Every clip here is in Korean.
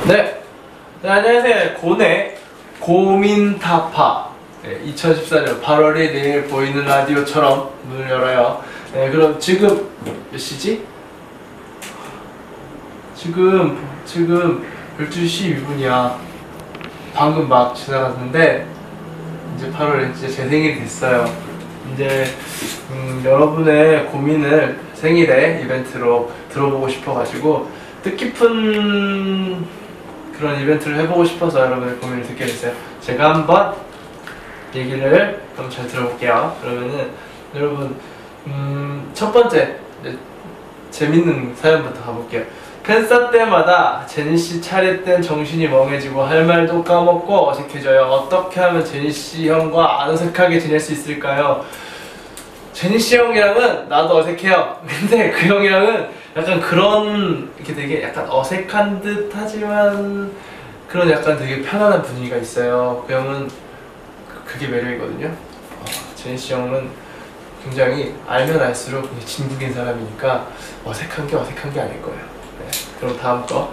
네, 안녕하세요. 고네 고민타파 2014년 8월 1일 보이는 라디오처럼 문을 열어요. 네, 그럼 지금 몇 시지? 지금 12시 12분이야. 방금 막 지나갔는데 이제 8월에 이제 제 생일이 됐어요. 이제 여러분의 고민을 생일에 이벤트로 들어보고 싶어가지고 뜻깊은 그런 이벤트를 해보고 싶어서 여러분의 고민을 듣게 됐어요. 제가 한번 얘기를 한번 잘 들어볼게요. 그러면은 여러분 첫 번째 재밌는 사연부터 가볼게요. 팬싸 때마다 제니씨 차례 땐 정신이 멍해지고 할 말도 까먹고 어색해져요. 어떻게 하면 제니씨 형과 안 어색하게 지낼 수 있을까요? 제니씨 형이랑은 나도 어색해요. 근데 그 형이랑은 약간 그런 이렇게 되게 약간 어색한 듯 하지만 그런 약간 되게 편안한 분위기가 있어요. 그 형은 그게 매력이거든요. 제니씨 형은 굉장히 알면 알수록 진국인 사람이니까 어색한 게 아닐 거예요. 네, 그럼 다음 거.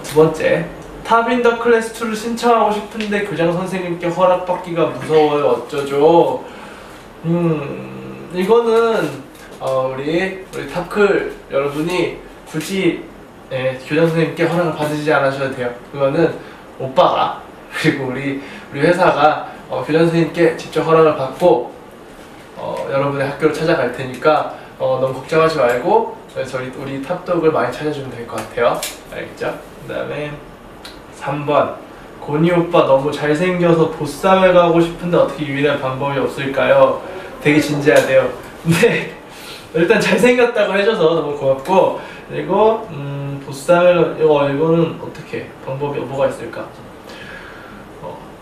두 번째. 탑인더 클래스 2를 신청하고 싶은데 교장 선생님께 허락받기가 무서워요. 어쩌죠? 이거는 우리 탑클 여러분이 굳이 교장 선생님께 허락을 받으시지 않으셔도 돼요. 그거는 오빠가 그리고 우리 회사가 교장 선생님께 직접 허락을 받고 여러분의 학교를 찾아갈 테니까 너무 걱정하지 말고 우리 탑독을 많이 찾아주면 될 것 같아요. 알겠죠? 그 다음에 3번. 고니 오빠 너무 잘생겨서 보쌈을 가고 싶은데 어떻게 유일한 방법이 없을까요? 되게 진지하대요. 근데 일단 잘생겼다고 해줘서 너무 고맙고, 그리고 보쌈을 이거는 어떻게 방법이 뭐가 있을까?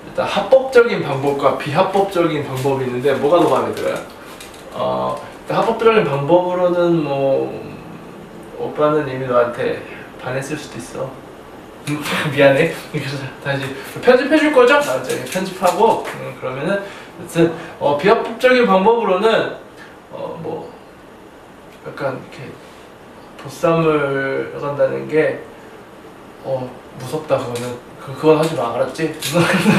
일단 합법적인 방법과 비합법적인 방법이 있는데 뭐가 더 마음에 들어요? 일단 합법적인 방법으로는 뭐 오빠는 이미 너한테 반했을 수도 있어. 미안해. 그래서 다시 편집해줄 거죠? 나중에 편집하고 그러면은 아무튼 비합법적인 방법으로는 뭐 약간 이렇게 보쌈을 간다는 게 무섭다. 그건 하지 마. 알았지?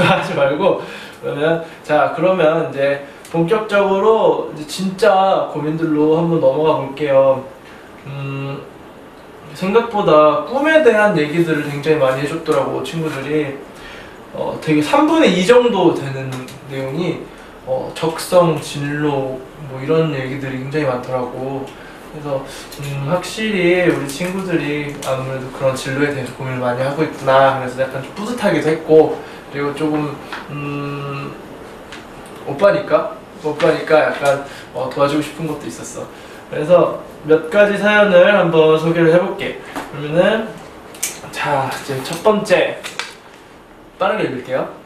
하지 말고. 그러면 이제 본격적으로 이제 진짜 고민들로 한번 넘어가 볼게요. 생각보다 꿈에 대한 얘기들을 굉장히 많이 해줬더라고 친구들이. 되게 3분의 2 정도 되는 내용이 적성, 진로 뭐 이런 얘기들이 굉장히 많더라고. 그래서 확실히 우리 친구들이 아무래도 그런 진로에 대해서 고민을 많이 하고 있구나. 그래서 약간 좀 뿌듯하기도 했고, 그리고 조금 오빠니까 약간 도와주고 싶은 것도 있었어. 그래서 몇 가지 사연을 한번 소개를 해볼게. 그러면은 자, 이제 첫 번째 빠르게 읽을게요.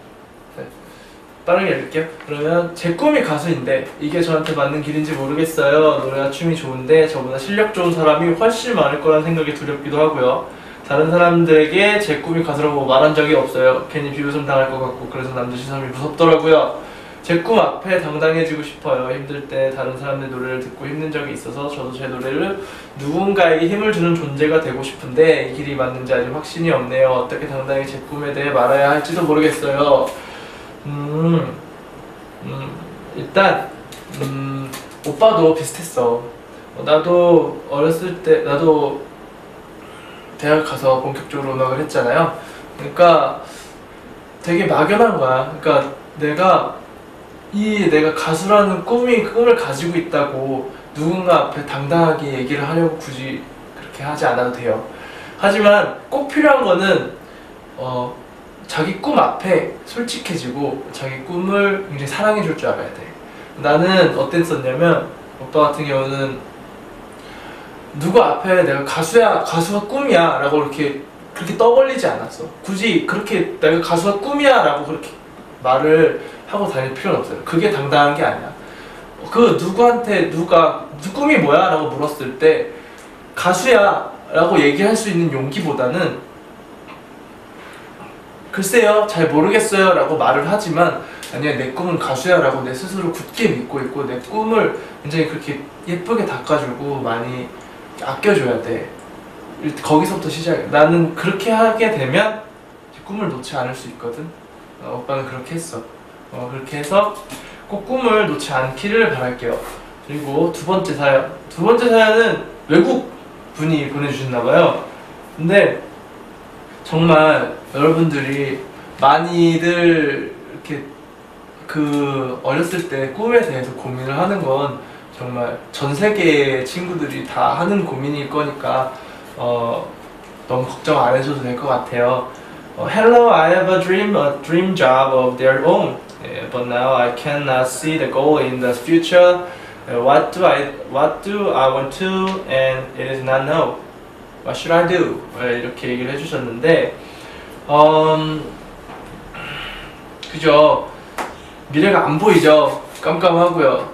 그러면 제 꿈이 가수인데 이게 저한테 맞는 길인지 모르겠어요. 노래와 춤이 좋은데 저보다 실력 좋은 사람이 훨씬 많을 거란 생각이 두렵기도 하고요. 다른 사람들에게 제 꿈이 가수라고 말한 적이 없어요. 괜히 비웃음 당할 것 같고 그래서 남들 시선이 무섭더라고요. 제 꿈 앞에 당당해지고 싶어요. 힘들 때 다른 사람들 노래를 듣고 힘든 적이 있어서 저도 제 노래를 누군가에게 힘을 주는 존재가 되고 싶은데 이 길이 맞는지 아직 확신이 없네요. 어떻게 당당히 제 꿈에 대해 말해야 할지도 모르겠어요. 일단 오빠도 비슷했어. 나도 어렸을 때 나도 대학 가서 본격적으로 음악을 했잖아요. 그러니까 되게 막연한 거야. 그러니까 내가 가수라는 꿈을 가지고 있다고 누군가 앞에 당당하게 얘기를 하려고 굳이 그렇게 하지 않아도 돼요. 하지만 꼭 필요한 거는 자기 꿈 앞에 솔직해지고 자기 꿈을 굉장히 사랑해 줄 줄 알아야 돼. 나는 어땠었냐면 오빠 같은 경우는 누구 앞에 내가 가수가 꿈이야 라고 그렇게 떠벌리지 않았어. 굳이 그렇게 내가 가수가 꿈이야 라고 그렇게 말을 하고 다닐 필요는 없어요. 그게 당당한 게 아니야. 누구한테 꿈이 뭐야? 라고 물었을 때 가수야 라고 얘기할 수 있는 용기보다는 글쎄요 잘 모르겠어요 라고 말을 하지만 아니야 내 꿈은 가수야 라고 내 스스로 굳게 믿고 있고 내 꿈을 굉장히 그렇게 예쁘게 닦아주고 많이 아껴줘야 돼. 거기서부터 시작. 나는 그렇게 하게 되면 꿈을 놓지 않을 수 있거든. 오빠는 그렇게 했어. 그렇게 해서 꼭 꿈을 놓지 않기를 바랄게요. 그리고 두 번째 사연. 두 번째 사연은 외국 분이 보내주셨나봐요. 근데 정말 여러분들이 많이들 이렇게 어렸을 때 꿈에 대해서 고민을 하는 건 정말 전 세계의 친구들이 다 하는 고민일 거니까 너무 걱정 안 해줘도 될 것 같아요. Hello, I have a dream job of their own, but now I cannot see the goal in the future. What do I want to, and it is not know. What should I do? 이렇게 얘기를 해주셨는데, 그죠? 미래가 안 보이죠? 깜깜하고요.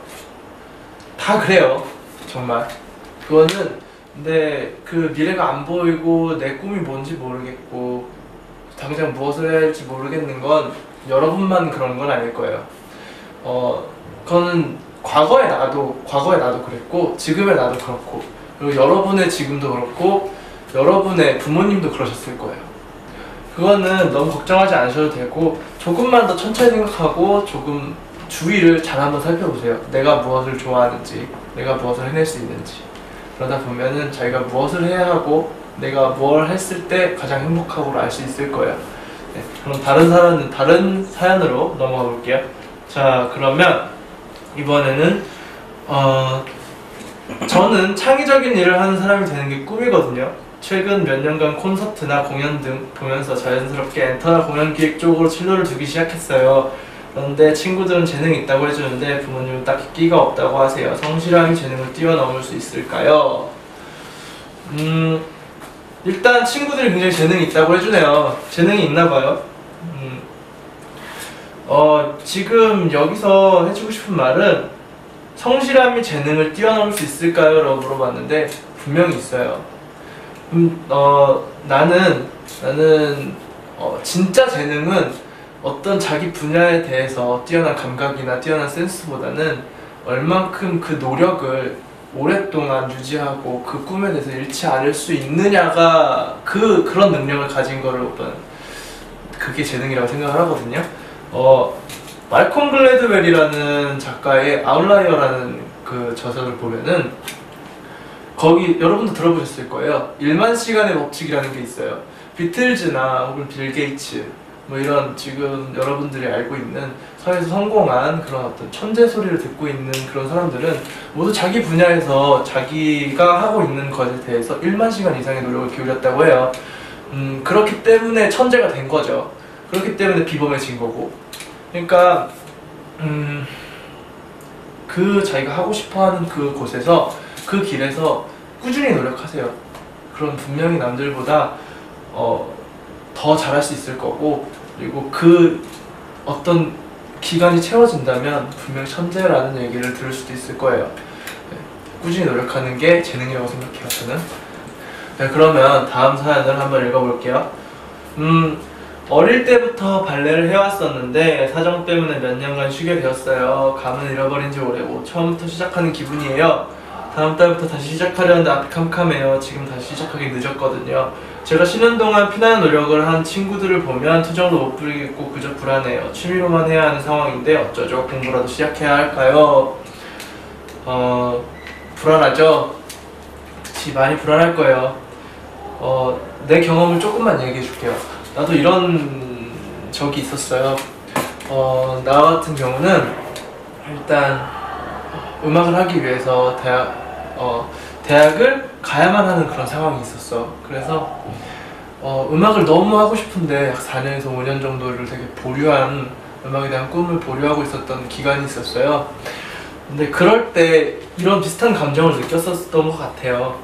다 그래요, 정말. 그거는 근데 그 미래가 안 보이고 내 꿈이 뭔지 모르겠고 당장 무엇을 해야 할지 모르겠는 건 여러분만 그런 건 아닐 거예요. 그거는 과거의 나도 그랬고 지금의 나도 그렇고 그리고 여러분의 지금도 그렇고 여러분의 부모님도 그러셨을 거예요. 그거는 너무 걱정하지 않으셔도 되고 조금만 더 천천히 생각하고 조금 주위를 잘 한번 살펴보세요. 내가 무엇을 좋아하는지, 내가 무엇을 해낼 수 있는지. 그러다 보면은 자기가 무엇을 해야 하고 내가 뭘 했을 때 가장 행복하고 알 수 있을 거예요. 네, 그럼 다른 사연으로 넘어가 볼게요. 자, 그러면 이번에는 저는 창의적인 일을 하는 사람이 되는 게 꿈이거든요. 최근 몇 년간 콘서트나 공연 등 보면서 자연스럽게 엔터나 공연 기획 쪽으로 진로를 두기 시작했어요. 그런데 친구들은 재능이 있다고 해주는데 부모님은 딱히 끼가 없다고 하세요. 성실함이 재능을 뛰어넘을 수 있을까요? 일단 친구들이 굉장히 재능이 있다고 해주네요. 재능이 있나봐요. 지금 여기서 해주고 싶은 말은 성실함이 재능을 뛰어넘을 수 있을까요? 라고 물어봤는데 분명히 있어요. 나는 진짜 재능은 어떤 자기 분야에 대해서 뛰어난 감각이나 뛰어난 센스보다는 얼만큼 그 노력을 오랫동안 유지하고 그 꿈에 대해서 잃지 않을 수 있느냐가 그런 능력을 가진 거를 오빠는 그게 재능이라고 생각을 하거든요. 말콤 글래드웰이라는 작가의 아웃라이어라는 그 저서를 보면은 거기 여러분도 들어보셨을 거예요. 1만 시간의 법칙이라는 게 있어요. 비틀즈나 혹은 빌 게이츠 뭐 이런 지금 여러분들이 알고 있는 사회에서 성공한 그런 어떤 천재 소리를 듣고 있는 그런 사람들은 모두 자기 분야에서 자기가 하고 있는 것에 대해서 1만 시간 이상의 노력을 기울였다고 해요. 그렇기 때문에 천재가 된 거죠. 그렇기 때문에 비범해진 거고. 그러니까 그 자기가 하고 싶어하는 그 곳에서 그 길에서 꾸준히 노력하세요. 그럼 분명히 남들보다 더 잘할 수 있을 거고 그리고 그 어떤 기간이 채워진다면 분명 천재라는 얘기를 들을 수도 있을 거예요. 네, 꾸준히 노력하는 게 재능이라고 생각해요, 저는. 네, 그러면 다음 사연을 한번 읽어볼게요. 어릴 때부터 발레를 해왔었는데 사정 때문에 몇 년간 쉬게 되었어요. 감은 잃어버린 지 오래고 처음부터 시작하는 기분이에요. 다음 달부터 다시 시작하려는데 앞이 캄캄해요. 지금 다시 시작하기 늦었거든요. 제가 쉬는 동안 피나는 노력을 한 친구들을 보면 투정도 못 부리겠고 그저 불안해요. 취미로만 해야 하는 상황인데 어쩌죠? 공부라도 시작해야 할까요? 불안하죠? 그치, 많이 불안할 거예요. 내 경험을 조금만 얘기해 줄게요. 나도 이런 적이 있었어요. 나 같은 경우는 일단 음악을 하기 위해서 대학을 가야만 하는 그런 상황이 있었어. 그래서 음악을 너무 하고 싶은데 약 4년에서 5년 정도를 되게 보류한 음악에 대한 꿈을 보류하고 있었던 기간이 있었어요. 근데 그럴 때 이런 비슷한 감정을 느꼈었던 것 같아요.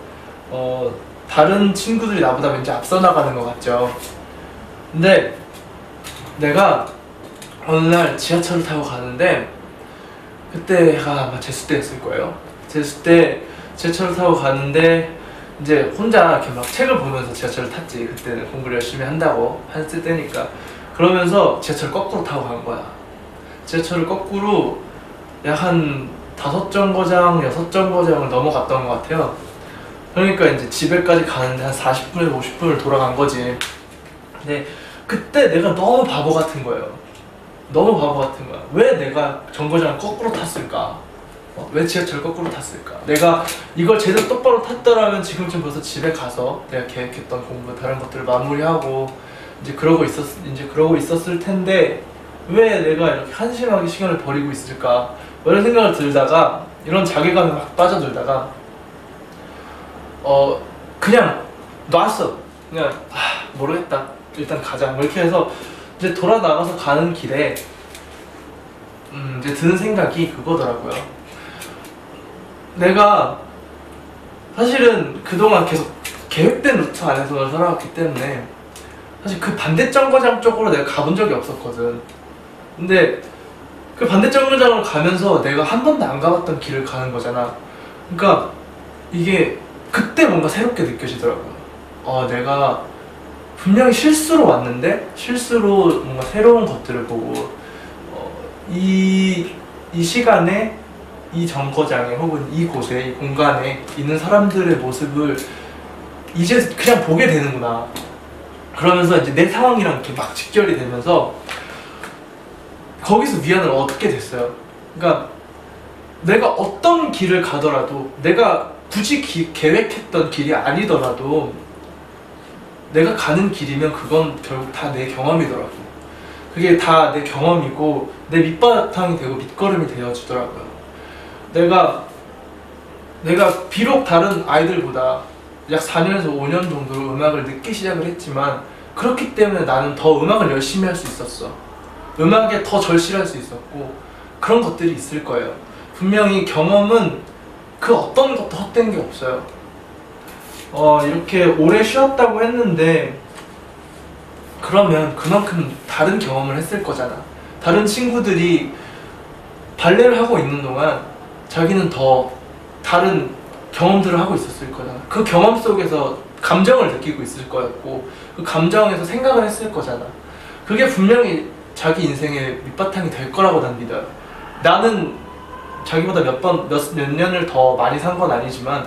다른 친구들이 나보다 왠지 앞서 나가는 것 같죠. 근데 내가 어느 날 지하철을 타고 가는데 그때가 아마 재수 때였을 거예요. 재수 때 지하철을 타고 가는데 이제 혼자 이렇게 막 책을 보면서 지하철을 탔지. 그때는 공부를 열심히 한다고 했을 때니까. 그러면서 지하철을 거꾸로 타고 간 거야. 지하철을 거꾸로 약 한 5정거장, 6정거장을 넘어갔던 것 같아요. 그러니까 이제 집에까지 가는데 한 40분에서 50분을 돌아간 거지. 근데 그때 내가 너무 바보 같은 거예요. 너무 바보 같은 거야. 왜 내가 정거장을 거꾸로 탔을까? 왜 지하철을 거꾸로 탔을까? 내가 이걸 제대로 똑바로 탔더라면 지금쯤 벌써 집에 가서 내가 계획했던 공부 다른 것들을 마무리하고 이제 그러고 있었을 텐데 왜 내가 이렇게 한심하게 시간을 버리고 있을까? 이런 생각을 들다가 이런 자괴감에 막 빠져들다가 그냥 놨어. 그냥 모르겠다. 일단 가자. 뭐 이렇게 해서 이제 돌아 나가서 가는 길에 이제 드는 생각이 그거더라고요. 내가 사실은 그동안 계속 계획된 루트 안에서 살아왔기 때문에 사실 그 반대 정거장 쪽으로 내가 가본 적이 없었거든. 근데 그 반대 정거장을 가면서 내가 한 번도 안 가봤던 길을 가는 거잖아. 그러니까 이게 그때 뭔가 새롭게 느껴지더라고요. 내가 분명히 실수로 왔는데 실수로 뭔가 새로운 것들을 보고 이 시간에 이 정거장에 혹은 이곳에 이 공간에 있는 사람들의 모습을 이제 그냥 보게 되는구나. 그러면서 이제 내 상황이랑 이렇게 막 직결이 되면서 거기서 위안을 얻게 됐어요. 그러니까 내가 어떤 길을 가더라도 내가 굳이 계획했던 길이 아니더라도 내가 가는 길이면 그건 결국 다 내 경험이더라고. 그게 다 내 경험이고 내 밑바탕이 되고 밑거름이 되어주더라고요. 내가 비록 다른 아이들보다 약 4년에서 5년 정도로 음악을 늦게 시작을 했지만 그렇기 때문에 나는 더 음악을 열심히 할 수 있었어. 음악에 더 절실할 수 있었고 그런 것들이 있을 거예요. 분명히 경험은 그 어떤 것도 헛된 게 없어요. 이렇게 오래 쉬었다고 했는데 그러면 그만큼 다른 경험을 했을 거잖아. 다른 친구들이 발레를 하고 있는 동안 자기는 더 다른 경험들을 하고 있었을 거잖아. 그 경험 속에서 감정을 느끼고 있을 거였고 그 감정에서 생각을 했을 거잖아. 그게 분명히 자기 인생의 밑바탕이 될 거라고 난 믿어요. 나는 자기보다 몇 년을 더 많이 산 건 아니지만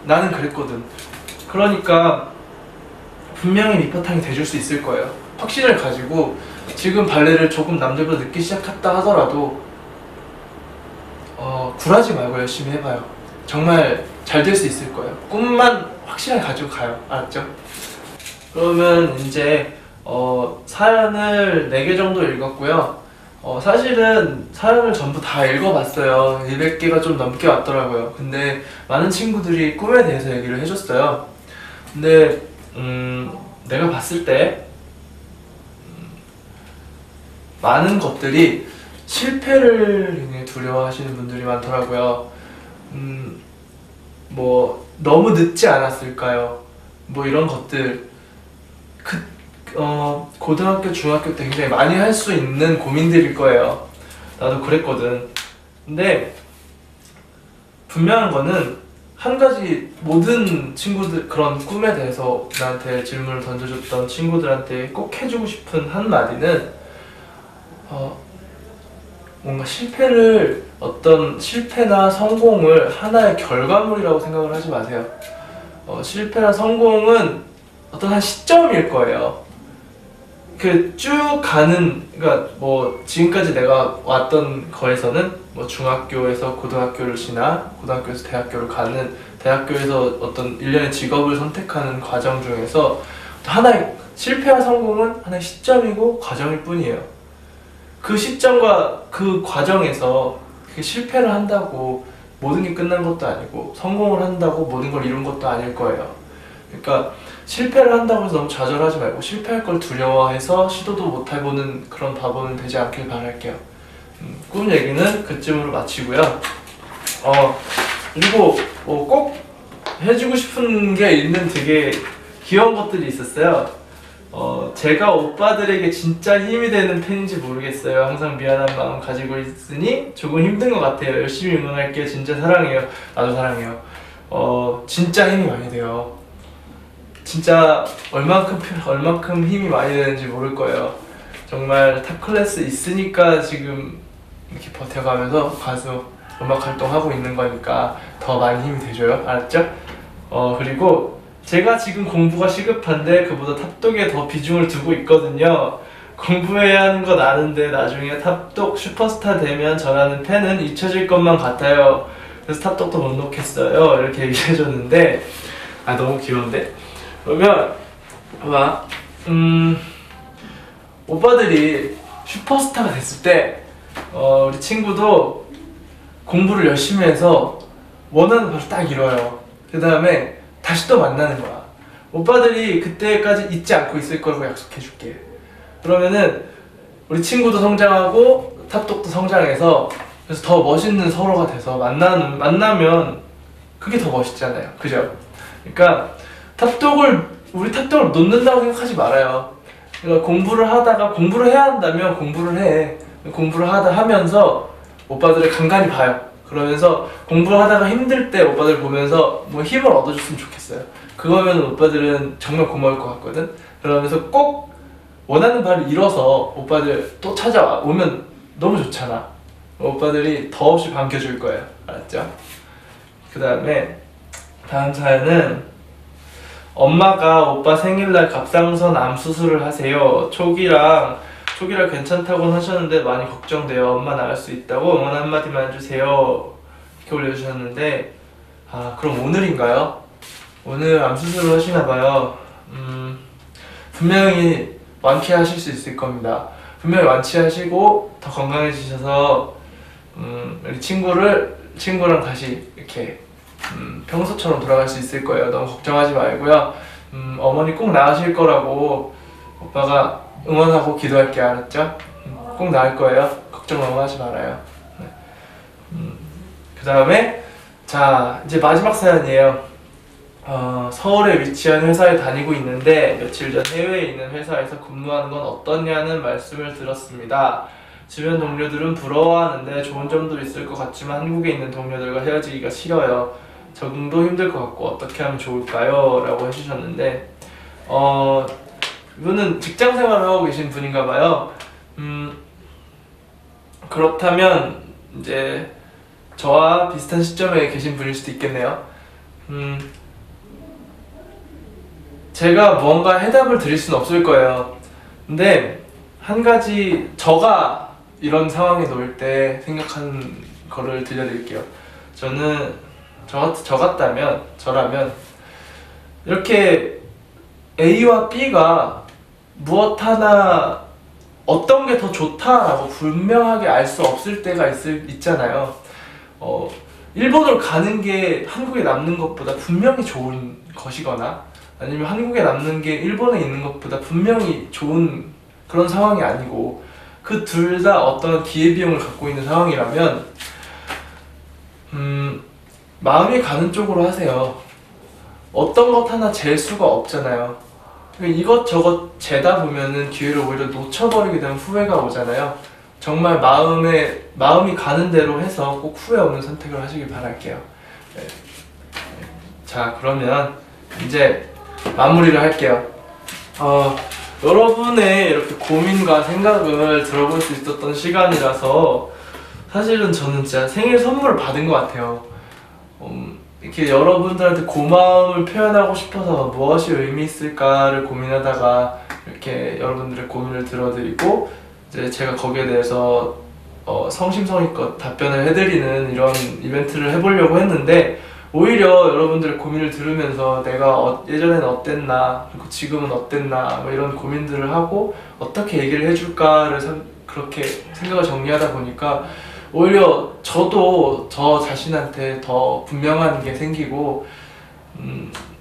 나는 그랬거든. 그러니까 분명히 밑바탕이 돼줄 수 있을 거예요. 확신을 가지고 지금 발레를 조금 남들보다 늦게 시작했다 하더라도 굴하지 말고 열심히 해봐요. 정말 잘 될 수 있을 거예요. 꿈만 확실하게 가지고 가요. 알았죠? 그러면 이제 사연을 4개 정도 읽었고요. 사실은 사연을 전부 다 읽어봤어요. 200개가 좀 넘게 왔더라고요. 근데 많은 친구들이 꿈에 대해서 얘기를 해줬어요. 근데 내가 봤을 때 많은 것들이 실패를 인해 두려워하시는 분들이 많더라고요. 뭐 너무 늦지 않았을까요? 뭐 이런 것들 고등학교, 중학교 때 굉장히 많이 할 수 있는 고민들일 거예요. 나도 그랬거든. 근데 분명한 거는 한 가지, 모든 친구들 그런 꿈에 대해서 나한테 질문을 던져줬던 친구들한테 꼭 해주고 싶은 한마디는 뭔가 어떤 실패나 성공을 하나의 결과물이라고 생각을 하지 마세요. 실패나 성공은 어떤 한 시점일 거예요. 그 쭉 가는, 그러니까 뭐 지금까지 내가 왔던 거에서는 뭐 중학교에서 고등학교를 지나 고등학교에서 대학교를 가는, 대학교에서 어떤 일련의 직업을 선택하는 과정 중에서 하나의 실패와 성공은 하나의 시점이고 과정일 뿐이에요. 그 시점과 그 과정에서 그 실패를 한다고 모든 게 끝난 것도 아니고 성공을 한다고 모든 걸 이룬 것도 아닐 거예요. 그러니까 실패를 한다고 해서 너무 좌절하지 말고 실패할 걸 두려워해서 시도도 못 해보는 그런 바보는 되지 않길 바랄게요. 꿈 얘기는 그쯤으로 마치고요. 그리고 뭐 꼭 해주고 싶은 게 있는 되게 귀여운 것들이 있었어요. 제가 오빠들에게 진짜 힘이 되는 팬인지 모르겠어요. 항상 미안한 마음 가지고 있으니 조금 힘든 것 같아요. 열심히 응원할게요. 진짜 사랑해요. 나도 사랑해요. 진짜 힘이 많이 돼요. 진짜 얼만큼 힘이 많이 되는지 모를 거예요. 정말 탑 클래스 있으니까 지금 이렇게 버텨가면서 가수 음악 활동하고 있는 거니까 더 많이 힘이 되줘요. 알았죠? 그리고 제가 지금 공부가 시급한데 그보다 탑독에 더 비중을 두고 있거든요. 공부해야 하는 건 아는데 나중에 탑독 슈퍼스타 되면 저라는 팬은 잊혀질 것만 같아요. 그래서 탑독도 못 놓겠어요. 이렇게 얘기해줬는데 너무 귀여운데? 그러면 봐봐, 오빠들이 슈퍼스타가 됐을 때 우리 친구도 공부를 열심히 해서 원하는 바를 딱 이뤄요. 그 다음에 다시 또 만나는 거야. 오빠들이 그때까지 잊지 않고 있을 거라고 약속해줄게. 그러면은 우리 친구도 성장하고 탑독도 성장해서 그래서 더 멋있는 서로가 돼서 만나면 그게 더 멋있잖아요. 그죠? 그러니까 우리 탑독을 놓는다고 생각하지 말아요. 그러니까 공부를 해야 한다면 공부를 해. 공부를 하면서 오빠들을 간간히 봐요. 그러면서 공부를 하다가 힘들 때 오빠들 보면서 뭐 힘을 얻어줬으면 좋겠어요. 그거면 오빠들은 정말 고마울 것 같거든. 그러면서 꼭 원하는 바를 이뤄서 오빠들 또 찾아오면 너무 좋잖아. 오빠들이 더없이 반겨줄 거예요. 알았죠? 그 다음에 다음 사연은 엄마가 오빠 생일날 갑상선 암 수술을 하세요. 초기라 괜찮다고는 하셨는데 많이 걱정돼요. 엄마 나을 수 있다고 응원 한마디만 해주세요. 이렇게 올려주셨는데 그럼 오늘인가요? 오늘 암 수술을 하시나봐요. 분명히 완쾌하실 수 있을 겁니다. 분명히 완치하시고 더 건강해지셔서 우리 친구랑 다시 이렇게 평소처럼 돌아갈 수 있을 거예요. 너무 걱정하지 말고요. 어머니 꼭 나으실 거라고 오빠가 응원하고 기도할게. 알았죠? 꼭 나을 거예요. 걱정 너무 하지 말아요. 네. 그 다음에 자 이제 마지막 사연이에요. 서울에 위치한 회사에 다니고 있는데 며칠 전 해외에 있는 회사에서 근무하는 건 어떠냐는 말씀을 들었습니다. 주변 동료들은 부러워하는데 좋은 점도 있을 것 같지만 한국에 있는 동료들과 헤어지기가 싫어요. 적응도 힘들 것 같고 어떻게 하면 좋을까요? 라고 해주셨는데 이분은 직장 생활을 하고 계신 분인가 봐요. 그렇다면 이제 저와 비슷한 시점에 계신 분일 수도 있겠네요. 제가 뭔가 해답을 드릴 수는 없을 거예요. 근데 한 가지 저가 이런 상황에 놓일 때 생각하는 거를 들려드릴게요. 저라면 이렇게 A와 B가 무엇 하나 어떤 게 더 좋다라고 분명하게 알 수 없을 때가 있잖아요. 일본으로 가는 게 한국에 남는 것보다 분명히 좋은 것이거나 아니면 한국에 남는 게 일본에 있는 것보다 분명히 좋은 그런 상황이 아니고 그 둘 다 어떤 기회비용을 갖고 있는 상황이라면 마음이 가는 쪽으로 하세요. 어떤 것 하나 잴 수가 없잖아요. 이것저것 재다 보면은 기회를 오히려 놓쳐버리게 되면 후회가 오잖아요. 정말 마음이 가는 대로 해서 꼭 후회 없는 선택을 하시길 바랄게요. 네. 자, 그러면 이제 마무리를 할게요. 여러분의 이렇게 고민과 생각을 들어볼 수 있었던 시간이라서 사실은 저는 진짜 생일 선물을 받은 것 같아요. 이렇게 여러분들한테 고마움을 표현하고 싶어서 무엇이 의미 있을까를 고민하다가 이렇게 여러분들의 고민을 들어드리고 이제 제가 거기에 대해서 성심성의껏 답변을 해드리는 이런 이벤트를 해보려고 했는데 오히려 여러분들의 고민을 들으면서 내가 예전에는 어땠나 그리고 지금은 어땠나 뭐 이런 고민들을 하고 어떻게 얘기를 해줄까를 그렇게 생각을 정리하다 보니까 오히려 저도 저 자신한테 더 분명한 게 생기고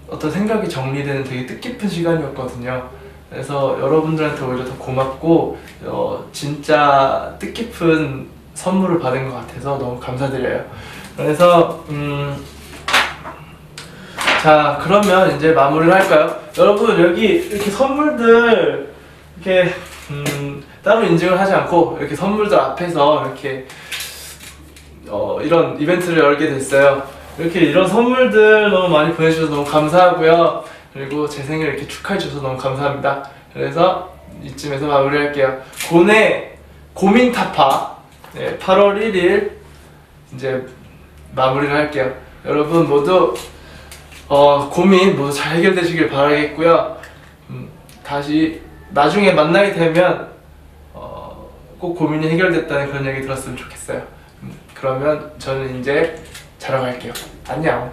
어떤 생각이 정리되는 되게 뜻깊은 시간이었거든요. 그래서 여러분들한테 오히려 더 고맙고 진짜 뜻깊은 선물을 받은 것 같아서 너무 감사드려요. 그래서 자, 그러면 이제 마무리를 할까요? 여러분 여기 이렇게 선물들 이렇게 따로 인증을 하지 않고 이렇게 선물들 앞에서 이렇게 이런 이벤트를 열게 됐어요. 이렇게 이런 선물들 너무 많이 보내주셔서 너무 감사하고요. 그리고 제 생일 이렇게 축하해주셔서 너무 감사합니다. 그래서 이쯤에서 마무리할게요. 고민타파 8월 1일 이제 마무리를 할게요. 여러분 모두 고민 모두 잘 해결되시길 바라겠고요. 다시 나중에 만나게 되면 꼭 고민이 해결됐다는 그런 얘기 들었으면 좋겠어요. 그러면 저는 이제 자러 갈게요. 안녕.